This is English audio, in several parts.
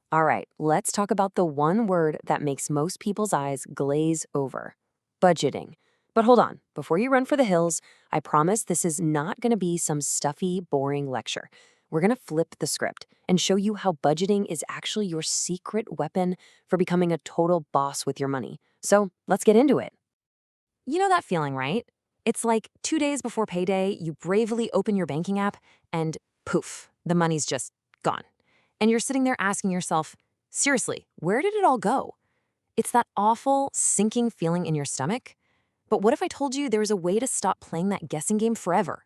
All right, let's talk about the one word that makes most people's eyes glaze over: budgeting. But hold on, before you run for the hills, I promise this is not going to be some stuffy, boring lecture. We're going to flip the script and show you how budgeting is actually your secret weapon for becoming a total boss with your money. So let's get into it. You know that feeling, right? It's like 2 days before payday, you bravely open your banking app and poof, the money's just gone. And you're sitting there asking yourself, seriously, where did it all go? It's that awful, sinking feeling in your stomach. But what if I told you there was a way to stop playing that guessing game forever?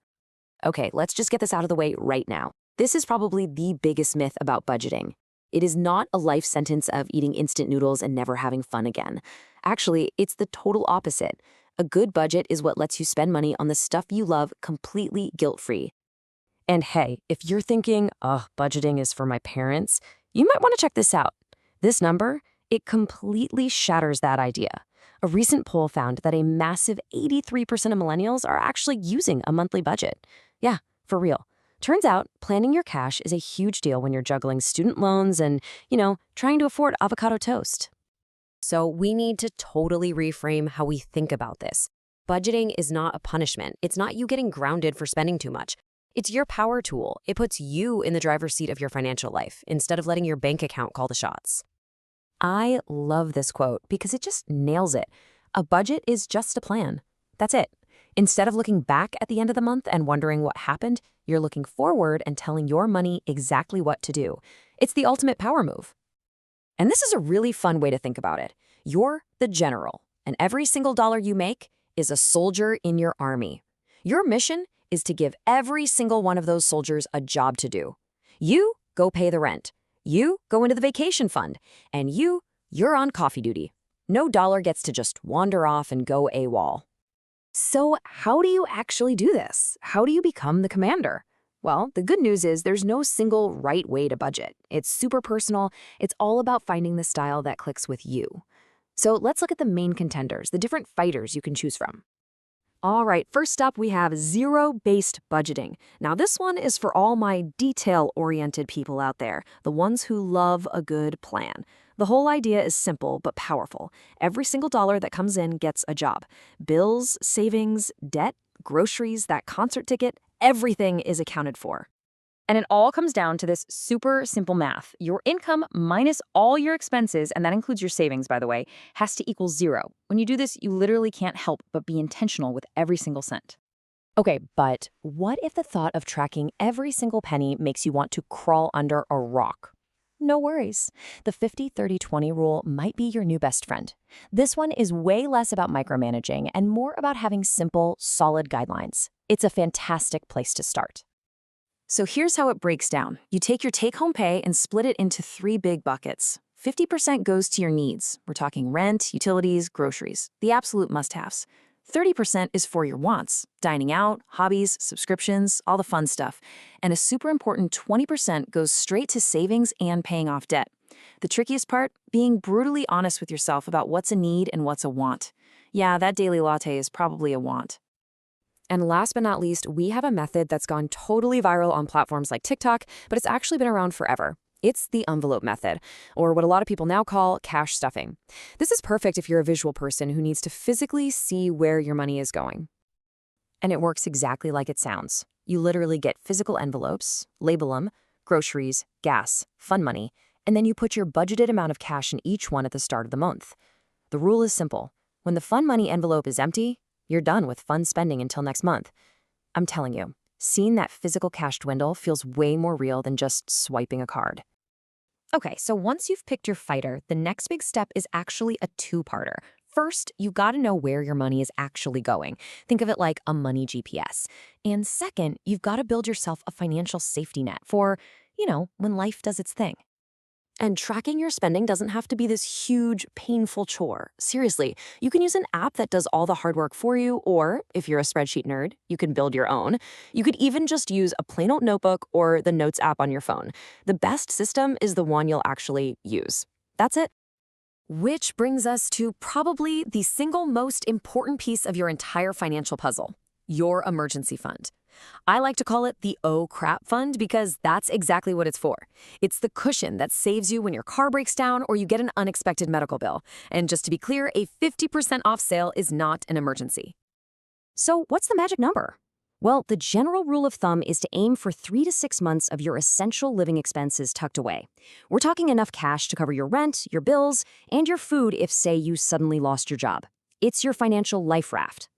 Okay, let's just get this out of the way right now. This is probably the biggest myth about budgeting. It is not a life sentence of eating instant noodles and never having fun again. Actually, it's the total opposite. A good budget is what lets you spend money on the stuff you love completely guilt-free. And hey, if you're thinking, oh, budgeting is for my parents, you might want to check this out. This number, it completely shatters that idea. A recent poll found that a massive 83% of millennials are actually using a monthly budget. Yeah, for real. Turns out, planning your cash is a huge deal when you're juggling student loans and, trying to afford avocado toast. So we need to totally reframe how we think about this. Budgeting is not a punishment. It's not you getting grounded for spending too much. It's your power tool. It puts you in the driver's seat of your financial life instead of letting your bank account call the shots. I love this quote because it just nails it. A budget is just a plan. That's it. Instead of looking back at the end of the month and wondering what happened, you're looking forward and telling your money exactly what to do. It's the ultimate power move. And this is a really fun way to think about it. You're the general, and every single dollar you make is a soldier in your army. Your mission is to give every single one of those soldiers a job to do. You go pay the rent. You go into the vacation fund. And you're on coffee duty. No dollar gets to just wander off and go AWOL. So how do you actually do this? How do you become the commander? Well, the good news is there's no single right way to budget. It's super personal. It's all about finding the style that clicks with you. So let's look at the main contenders, the different fighters you can choose from. All right, first up, we have zero-based budgeting. Now, this one is for all my detail-oriented people out there, the ones who love a good plan. The whole idea is simple but powerful. Every single dollar that comes in gets a job. Bills, savings, debt, groceries, that concert ticket, everything is accounted for. And it all comes down to this super simple math. Your income minus all your expenses, and that includes your savings, by the way, has to equal zero. When you do this, you literally can't help but be intentional with every single cent. Okay, but what if the thought of tracking every single penny makes you want to crawl under a rock? No worries. The 50-30-20 rule might be your new best friend. This one is way less about micromanaging and more about having simple, solid guidelines. It's a fantastic place to start. So here's how it breaks down. You take your take-home pay and split it into 3 big buckets. 50% goes to your needs. We're talking rent, utilities, groceries, the absolute must-haves. 30% is for your wants, dining out, hobbies, subscriptions, all the fun stuff. And a super important 20% goes straight to savings and paying off debt. The trickiest part, being brutally honest with yourself about what's a need and what's a want. Yeah, that daily latte is probably a want. And last but not least, we have a method that's gone totally viral on platforms like TikTok, but it's actually been around forever. It's the envelope method, or what a lot of people now call cash stuffing. This is perfect if you're a visual person who needs to physically see where your money is going. And it works exactly like it sounds. You literally get physical envelopes, label them, groceries, gas, fun money, and then you put your budgeted amount of cash in each one at the start of the month. The rule is simple. When the fun money envelope is empty, you're done with fun spending until next month. I'm telling you, seeing that physical cash dwindle feels way more real than just swiping a card. Okay, so once you've picked your fighter, the next big step is actually a two-parter. First, you gotta know where your money is actually going. Think of it like a money GPS. And second, you've gotta build yourself a financial safety net for, when life does its thing. And tracking your spending doesn't have to be this huge, painful chore. Seriously, you can use an app that does all the hard work for you, or if you're a spreadsheet nerd, you can build your own. You could even just use a plain old notebook or the Notes app on your phone. The best system is the one you'll actually use. That's it. Which brings us to probably the single most important piece of your entire financial puzzle, your emergency fund. I like to call it the oh crap fund because that's exactly what it's for. It's the cushion that saves you when your car breaks down or you get an unexpected medical bill. And just to be clear, a 50% off sale is not an emergency. So, what's the magic number? Well, the general rule of thumb is to aim for 3 to 6 months of your essential living expenses tucked away. We're talking enough cash to cover your rent, your bills, and your food if, say, you suddenly lost your job. It's your financial life raft.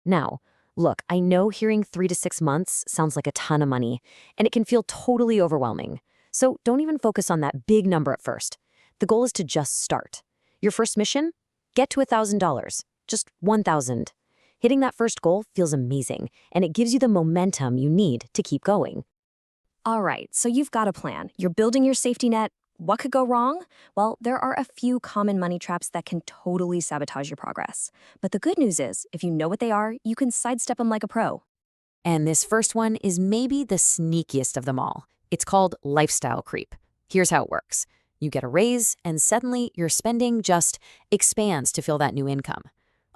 Now, look, I know hearing 3 to 6 months sounds like a ton of money, and it can feel totally overwhelming. So don't even focus on that big number at first. The goal is to just start. Your first mission? Get to $1,000. Just 1,000. Hitting that first goal feels amazing, and it gives you the momentum you need to keep going. All right, so you've got a plan. You're building your safety net. What could go wrong? Well, there are a few common money traps that can totally sabotage your progress. But the good news is, if you know what they are, you can sidestep them like a pro. And this first one is maybe the sneakiest of them all. It's called lifestyle creep. Here's how it works. You get a raise, and suddenly your spending just expands to fill that new income.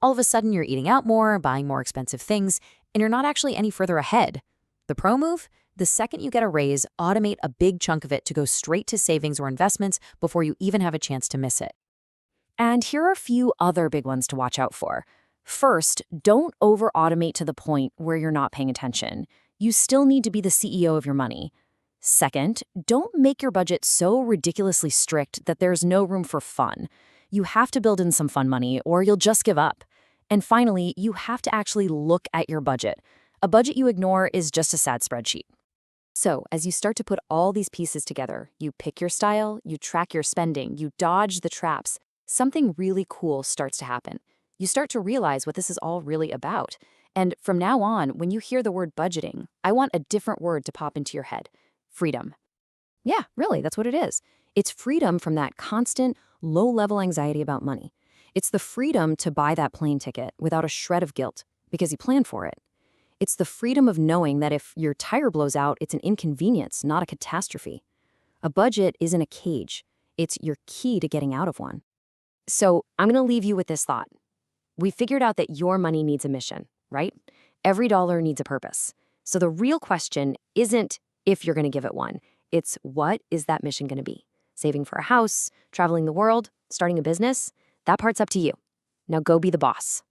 All of a sudden, you're eating out more, buying more expensive things, and you're not actually any further ahead. The pro move? The second you get a raise, automate a big chunk of it to go straight to savings or investments before you even have a chance to miss it. And here are a few other big ones to watch out for. First, don't over-automate to the point where you're not paying attention. You still need to be the CEO of your money. Second, don't make your budget so ridiculously strict that there's no room for fun. You have to build in some fun money or you'll just give up. And finally, you have to actually look at your budget. A budget you ignore is just a sad spreadsheet. So, as you start to put all these pieces together, you pick your style, you track your spending, you dodge the traps, something really cool starts to happen. You start to realize what this is all really about. And from now on, when you hear the word budgeting, I want a different word to pop into your head: freedom. Yeah, really, that's what it is. It's freedom from that constant, low-level anxiety about money. It's the freedom to buy that plane ticket without a shred of guilt, because you planned for it. It's the freedom of knowing that if your tire blows out, it's an inconvenience, not a catastrophe. A budget isn't a cage. It's your key to getting out of one. So I'm going to leave you with this thought. We figured out that your money needs a mission, right? Every dollar needs a purpose. So the real question isn't if you're going to give it one. It's what is that mission going to be? Saving for a house, traveling the world, starting a business? That part's up to you. Now go be the boss.